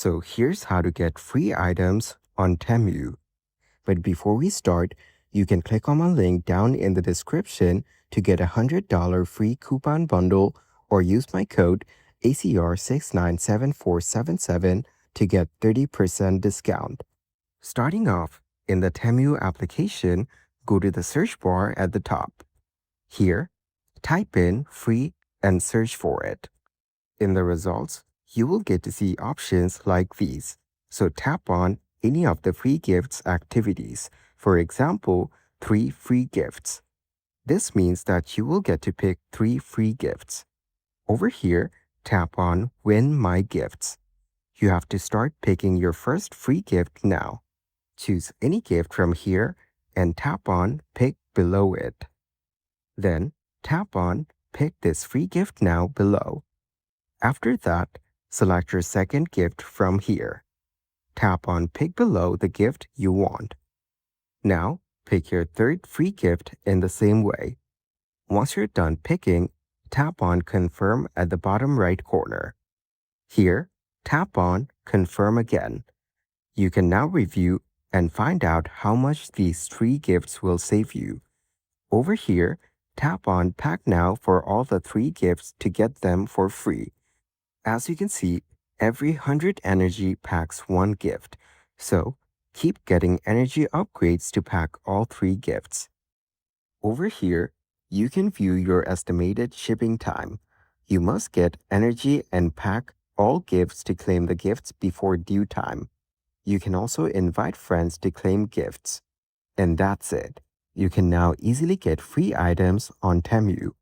So here's how to get free items on Temu. But before we start, you can click on my link down in the description to get a $100 free coupon bundle or use my code ACR697477 to get 30% discount. Starting off, in the Temu application, go to the search bar at the top. Here, type in free and search for it. In the results, you will get to see options like these. So tap on any of the free gifts activities. For example, 3 free gifts. This means that you will get to pick 3 free gifts. Over here, tap on Win My Gifts. You have to start picking your first free gift now. Choose any gift from here and tap on Pick below it. Then, tap on Pick this free gift now below. After that, select your second gift from here. Tap on Pick below the gift you want. Now, pick your third free gift in the same way. Once you're done picking, tap on Confirm at the bottom right corner. Here, tap on Confirm again. You can now review and find out how much these 3 gifts will save you. Over here, tap on Pack Now for all the 3 gifts to get them for free. As you can see, every 100 energy packs 1 gift, so keep getting energy upgrades to pack all 3 gifts. Over here, you can view your estimated shipping time. You must get energy and pack all gifts to claim the gifts before due time. You can also invite friends to claim gifts. And that's it. You can now easily get free items on Temu.